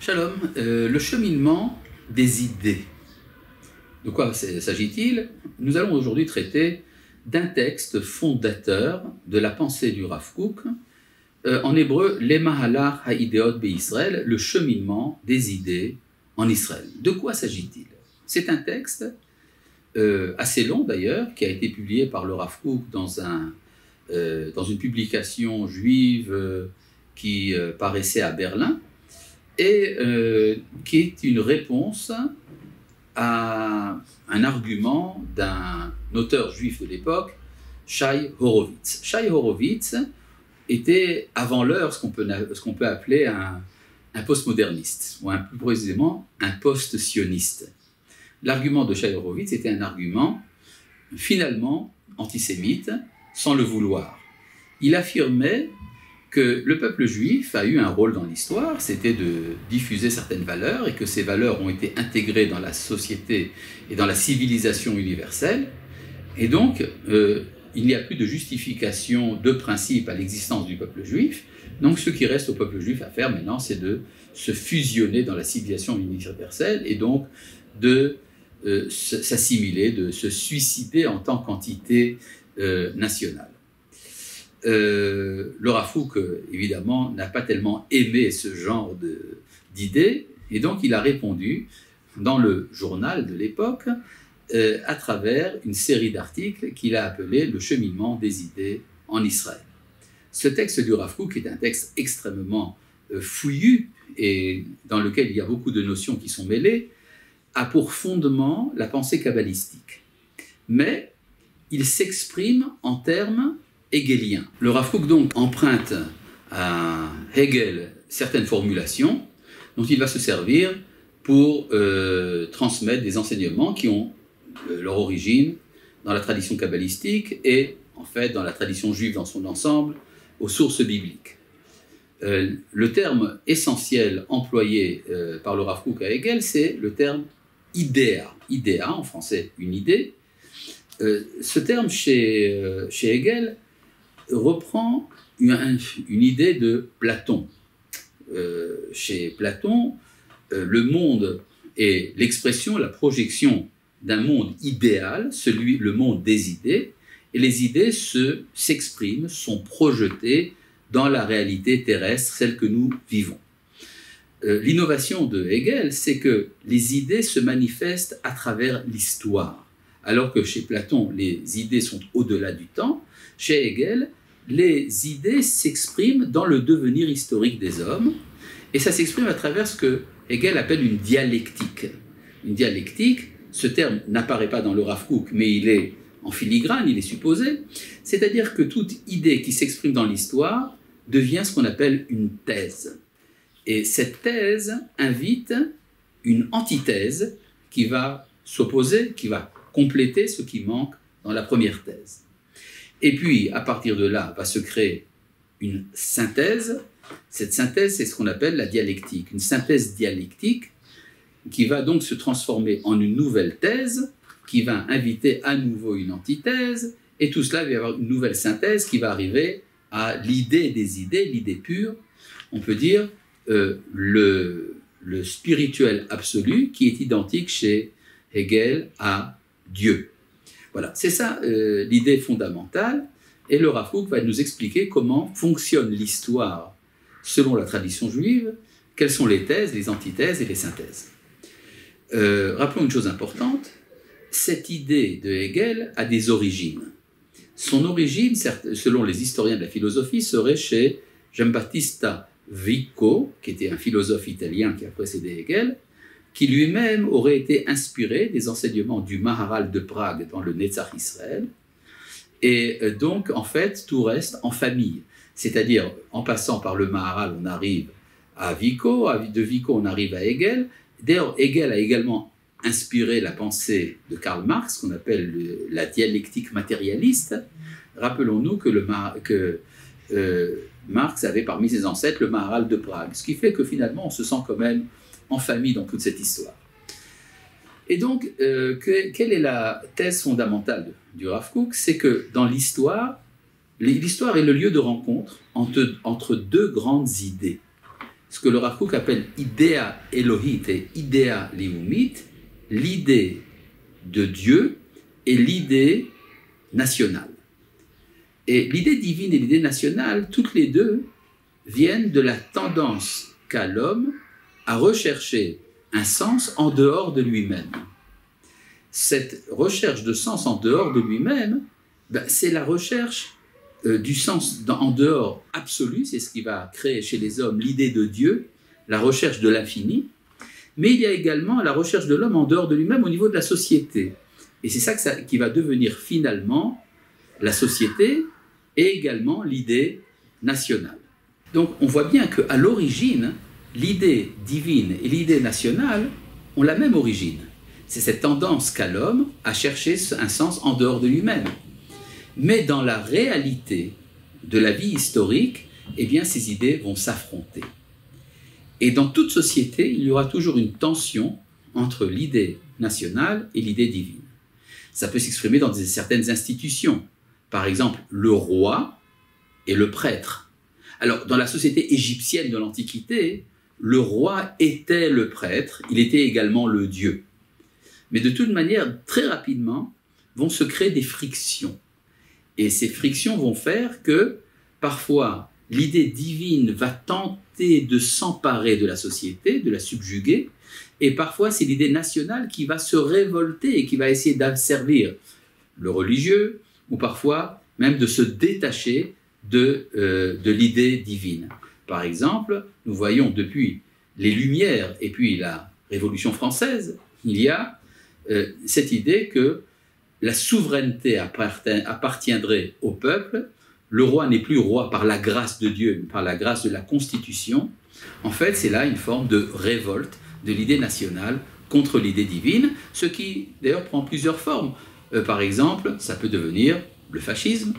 Shalom, le cheminement des idées. De quoi s'agit-il? Nous allons aujourd'hui traiter d'un texte fondateur de la pensée du Rav Kook, en hébreu, le Mahalach ha-ideot be'Israël, le cheminement des idées en Israël. De quoi s'agit-il? C'est un texte assez long d'ailleurs, qui a été publié par le Rav Kook dans une publication juive qui paraissait à Berlin, et qui est une réponse à un argument d'un auteur juif de l'époque, Shai Horowitz. Shai Horowitz était avant l'heure ce qu'on peut appeler un postmoderniste, ou plus précisément un post-sioniste. L'argument de Shai Horowitz était un argument finalement antisémite, sans le vouloir. Il affirmait que le peuple juif a eu un rôle dans l'histoire, c'était de diffuser certaines valeurs, et que ces valeurs ont été intégrées dans la société et dans la civilisation universelle, et donc il n'y a plus de justification de principe à l'existence du peuple juif. Donc ce qui reste au peuple juif à faire maintenant, c'est de se fusionner dans la civilisation universelle, et donc de s'assimiler, de se suicider en tant qu'entité nationale. Le Rav Kook, évidemment, n'a pas tellement aimé ce genre d'idées, et donc il a répondu dans le journal de l'époque à travers une série d'articles qu'il a appelé « Le cheminement des idées en Israël ». Ce texte du Rav Kook est un texte extrêmement fouillu, et dans lequel il y a beaucoup de notions qui sont mêlées, a pour fondement la pensée kabbalistique. Mais il s'exprime en termes hegélien. Le Rav Kook donc emprunte à Hegel certaines formulations dont il va se servir pour transmettre des enseignements qui ont leur origine dans la tradition kabbalistique et en fait dans la tradition juive dans son ensemble, aux sources bibliques. Le terme essentiel employé par le Rav Kook à Hegel, c'est le terme idéa. Idéa, en français, une idée. Ce terme chez Hegel reprend une idée de Platon. Chez Platon, le monde est l'expression, la projection d'un monde idéal, le monde des idées, et les idées s'expriment, sont projetées dans la réalité terrestre, celle que nous vivons. L'innovation de Hegel, c'est que les idées se manifestent à travers l'histoire. Alors que chez Platon, les idées sont au-delà du temps, chez Hegel, les idées s'expriment dans le devenir historique des hommes, et ça s'exprime à travers ce que Hegel appelle une dialectique. Une dialectique, ce terme n'apparaît pas dans le Rav Kook, mais il est en filigrane, il est supposé, c'est-à-dire que toute idée qui s'exprime dans l'histoire devient ce qu'on appelle une thèse. Et cette thèse invite une antithèse qui va s'opposer, qui va compléter ce qui manque dans la première thèse. Et puis, à partir de là, va se créer une synthèse. Cette synthèse, c'est ce qu'on appelle la dialectique. Une synthèse dialectique qui va donc se transformer en une nouvelle thèse, qui va inviter à nouveau une antithèse, et tout cela va y avoir une nouvelle synthèse qui va arriver à l'idée des idées, l'idée pure. On peut dire le spirituel absolu qui est identique chez Hegel à Dieu. Voilà, c'est ça l'idée fondamentale, et le Rav Kook va nous expliquer comment fonctionne l'histoire selon la tradition juive, quelles sont les thèses, les antithèses et les synthèses. Rappelons une chose importante, cette idée de Hegel a des origines. Son origine, selon les historiens de la philosophie, serait chez Giambattista Vico, qui était un philosophe italien qui a précédé Hegel, qui lui-même aurait été inspiré des enseignements du Maharal de Prague dans le Netzach Israël. Et donc, en fait, tout reste en famille. C'est-à-dire, en passant par le Maharal, on arrive à Vico, de Vico, on arrive à Hegel. D'ailleurs, Hegel a également inspiré la pensée de Karl Marx, qu'on appelle la dialectique matérialiste. Rappelons-nous que Marx avait parmi ses ancêtres le Maharal de Prague, ce qui fait que finalement, on se sent quand même en famille dans toute cette histoire. Et donc, quelle est la thèse fondamentale du Rav Kook? C'est que dans l'histoire est le lieu de rencontre entre deux grandes idées. ce que le Rav Kook appelle idea Elohit et idea Leumit, l'idée de Dieu et l'idée nationale. Et l'idée divine et l'idée nationale, toutes les deux, viennent de la tendance qu'a l'homme à rechercher un sens en dehors de lui-même. Cette recherche de sens en dehors de lui-même, c'est la recherche du sens en dehors absolu, c'est ce qui va créer chez les hommes l'idée de Dieu, la recherche de l'infini, mais il y a également la recherche de l'homme en dehors de lui-même au niveau de la société. Et c'est ça qui va devenir finalement la société et également l'idée nationale. Donc on voit bien qu'à l'origine, l'idée divine et l'idée nationale ont la même origine. C'est cette tendance qu'a l'homme à chercher un sens en dehors de lui-même. Mais dans la réalité de la vie historique, eh bien, ces idées vont s'affronter. Et dans toute société, il y aura toujours une tension entre l'idée nationale et l'idée divine. Ça peut s'exprimer dans certaines institutions. Par exemple, le roi et le prêtre. Alors, dans la société égyptienne de l'Antiquité, le roi était le prêtre, il était également le dieu. Mais de toute manière, très rapidement, vont se créer des frictions. Et ces frictions vont faire que, parfois, l'idée divine va tenter de s'emparer de la société, de la subjuguer, et parfois c'est l'idée nationale qui va se révolter et qui va essayer d'asservir le religieux, ou parfois même de se détacher de l'idée divine. Par exemple, nous voyons depuis les Lumières et puis la Révolution française, il y a cette idée que la souveraineté appartiendrait au peuple. Le roi n'est plus roi par la grâce de Dieu, mais par la grâce de la Constitution. En fait, c'est là une forme de révolte de l'idée nationale contre l'idée divine, ce qui d'ailleurs prend plusieurs formes. Par exemple, ça peut devenir le fascisme,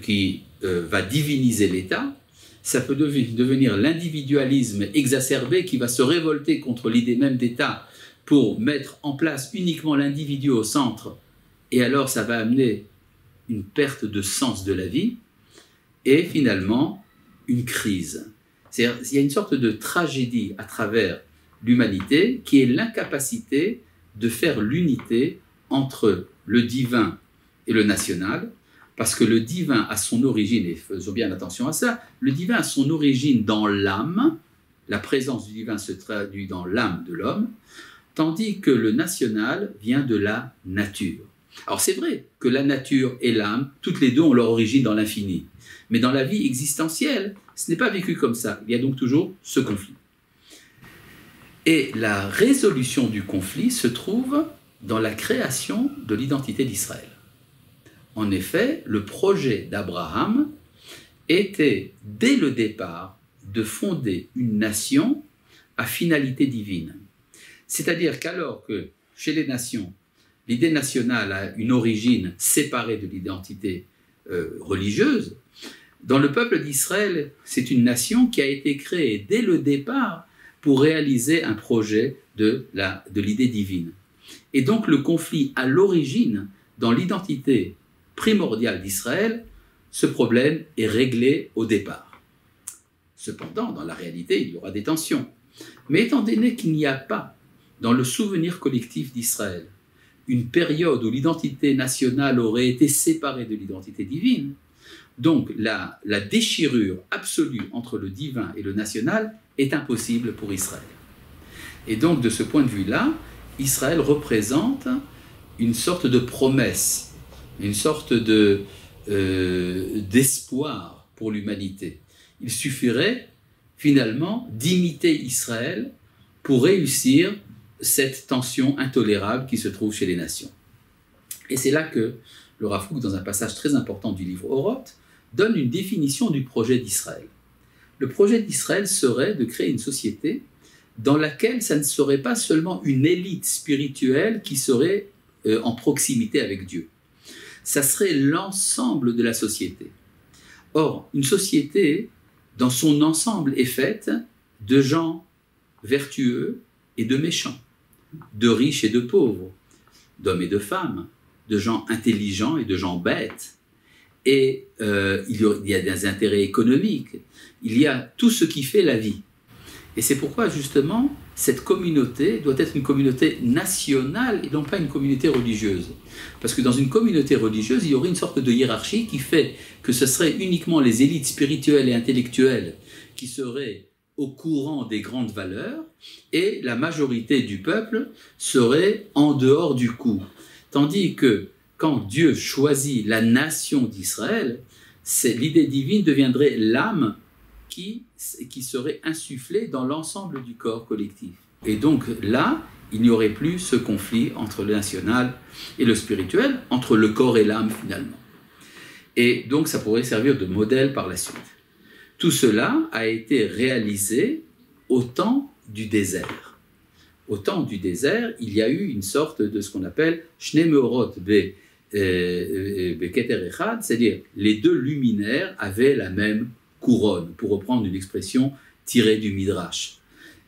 qui va diviniser l'État. Ça peut devenir l'individualisme exacerbé qui va se révolter contre l'idée même d'État pour mettre en place uniquement l'individu au centre. Et alors, ça va amener une perte de sens de la vie et finalement une crise. C'est-à-dire, il y a une sorte de tragédie à travers l'humanité qui est l'incapacité de faire l'unité entre le divin et le national, parce que le divin a son origine, et faisons bien attention à ça, le divin a son origine dans l'âme, la présence du divin se traduit dans l'âme de l'homme, tandis que le national vient de la nature. Alors c'est vrai que la nature et l'âme, toutes les deux ont leur origine dans l'infini, mais dans la vie existentielle, ce n'est pas vécu comme ça, il y a donc toujours ce conflit. Et la résolution du conflit se trouve dans la création de l'identité d'Israël. En effet, le projet d'Abraham était, dès le départ, de fonder une nation à finalité divine. C'est-à-dire qu'alors que, chez les nations, l'idée nationale a une origine séparée de l'identité religieuse, dans le peuple d'Israël, c'est une nation qui a été créée dès le départ pour réaliser un projet de l'idée divine. Et donc le conflit à l'origine, dans l'identité primordiale d'Israël, ce problème est réglé au départ. Cependant, dans la réalité, il y aura des tensions. Mais étant donné qu'il n'y a pas, dans le souvenir collectif d'Israël, une période où l'identité nationale aurait été séparée de l'identité divine, donc la déchirure absolue entre le divin et le national est impossible pour Israël. Et donc, de ce point de vue-là, Israël représente une sorte de promesse, une sorte d'espoir pour l'humanité. Il suffirait finalement d'imiter Israël pour réussir cette tension intolérable qui se trouve chez les nations. Et c'est là que le Rav Kook, dans un passage très important du livre Oroth, donne une définition du projet d'Israël. Le projet d'Israël serait de créer une société dans laquelle ça ne serait pas seulement une élite spirituelle qui serait en proximité avec Dieu. Ça serait l'ensemble de la société. Or, une société, dans son ensemble, est faite de gens vertueux et de méchants, de riches et de pauvres, d'hommes et de femmes, de gens intelligents et de gens bêtes. Et il y a des intérêts économiques, il y a tout ce qui fait la vie. Et c'est pourquoi, justement, cette communauté doit être une communauté nationale et non pas une communauté religieuse. Parce que dans une communauté religieuse, il y aurait une sorte de hiérarchie qui fait que ce serait uniquement les élites spirituelles et intellectuelles qui seraient au courant des grandes valeurs et la majorité du peuple serait en dehors du coup. Tandis que quand Dieu choisit la nation d'Israël, l'idée divine deviendrait l'âme qui serait insufflée dans l'ensemble du corps collectif. Et donc là, il n'y aurait plus ce conflit entre le national et le spirituel, entre le corps et l'âme finalement. Et donc ça pourrait servir de modèle par la suite. Tout cela a été réalisé au temps du désert. Au temps du désert, il y a eu une sorte de ce qu'on appelle Shne Meorot Beketer Echad, c'est-à-dire les deux luminaires avaient la même couronne, pour reprendre une expression tirée du Midrash.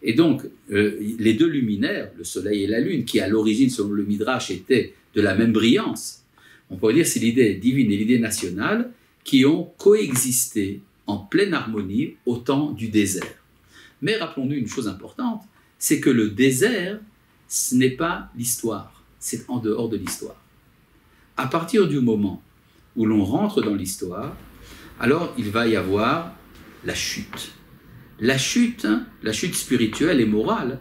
Et donc, les deux luminaires, le soleil et la lune, qui à l'origine, selon le Midrash, étaient de la même brillance, on pourrait dire que c'est l'idée divine et l'idée nationale qui ont coexisté en pleine harmonie au temps du désert. Mais rappelons-nous une chose importante, c'est que le désert, ce n'est pas l'histoire, c'est en dehors de l'histoire. À partir du moment où l'on rentre dans l'histoire, alors il va y avoir la chute. La chute spirituelle et morale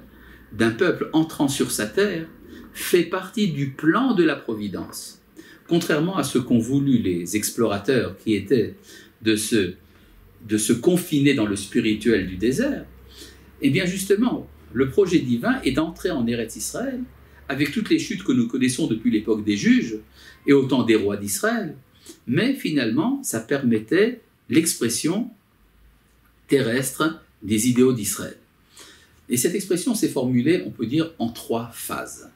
d'un peuple entrant sur sa terre fait partie du plan de la providence. Contrairement à ce qu'ont voulu les explorateurs qui étaient de se confiner dans le spirituel du désert, eh bien justement, le projet divin est d'entrer en Eretz Israël avec toutes les chutes que nous connaissons depuis l'époque des juges et au temps des rois d'Israël, mais finalement, ça permettait l'expression terrestre des idéaux d'Israël. Et cette expression s'est formulée, on peut dire, en 3 phases.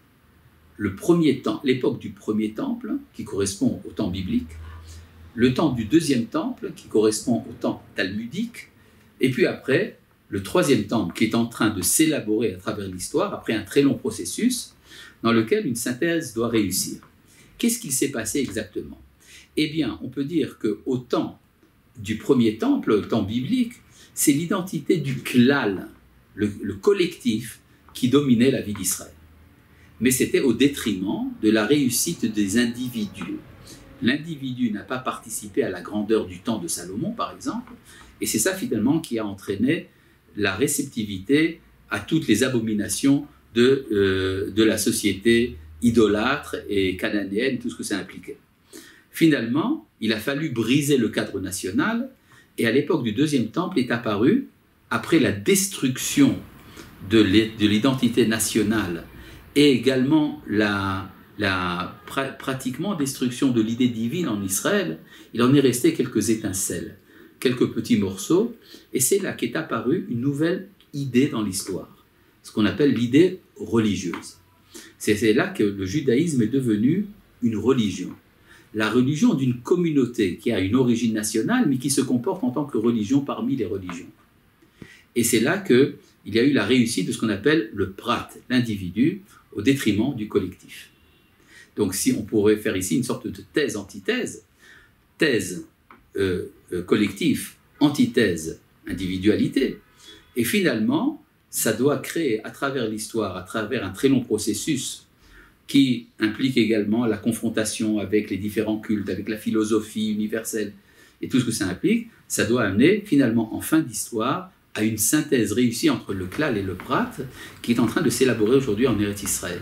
Le premier temps, l'époque du premier temple, qui correspond au temps biblique, le temps du deuxième temple, qui correspond au temps talmudique, et puis après, le troisième temple, qui est en train de s'élaborer à travers l'histoire, après un très long processus, dans lequel une synthèse doit réussir. Qu'est-ce qui s'est passé exactement ? Eh bien, on peut dire qu'au temps du premier temple, le temps biblique, c'est l'identité du klal, le collectif, qui dominait la vie d'Israël. Mais c'était au détriment de la réussite des individus. L'individu n'a pas participé à la grandeur du temps de Salomon, par exemple, et c'est ça finalement qui a entraîné la réceptivité à toutes les abominations de la société idolâtre et cananéenne, tout ce que ça impliquait. Finalement, il a fallu briser le cadre national, et à l'époque du deuxième temple est apparu, après la destruction de l'identité nationale et également pratiquement destruction de l'idée divine en Israël, il en est resté quelques étincelles, quelques petits morceaux, et c'est là qu'est apparue une nouvelle idée dans l'histoire, ce qu'on appelle l'idée religieuse. C'est là que le judaïsme est devenu une religion. La religion d'une communauté qui a une origine nationale, mais qui se comporte en tant que religion parmi les religions. Et c'est là qu'il y a eu la réussite de ce qu'on appelle le prat, l'individu, au détriment du collectif. Donc si on pourrait faire ici une sorte de thèse-antithèse, thèse collectif, antithèse individualité, et finalement, ça doit créer à travers l'histoire, à travers un très long processus qui implique également la confrontation avec les différents cultes, avec la philosophie universelle et tout ce que ça implique, ça doit amener finalement en fin d'histoire à une synthèse réussie entre le klal et le prat qui est en train de s'élaborer aujourd'hui en Eretz Israël.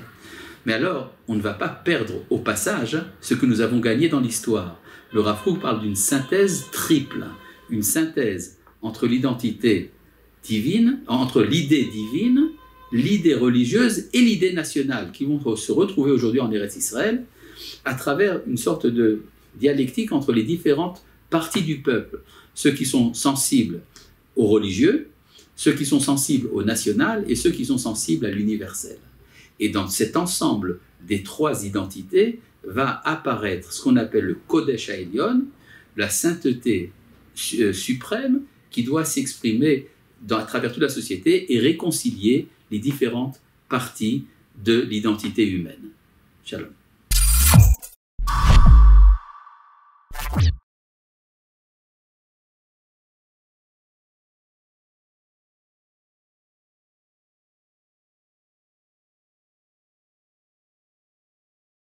Mais alors, on ne va pas perdre au passage ce que nous avons gagné dans l'histoire. Le Rav Kook parle d'une synthèse triple, une synthèse entre l'identité divine, entre l'idée divine, l'idée religieuse et l'idée nationale qui vont se retrouver aujourd'hui en Eretz Israël à travers une sorte de dialectique entre les différentes parties du peuple, ceux qui sont sensibles aux religieux, ceux qui sont sensibles au national et ceux qui sont sensibles à l'universel. Et dans cet ensemble des 3 identités va apparaître ce qu'on appelle le Kodesh HaElyon, la sainteté suprême qui doit s'exprimer à travers toute la société et réconcilier les différentes parties de l'identité humaine. Shalom.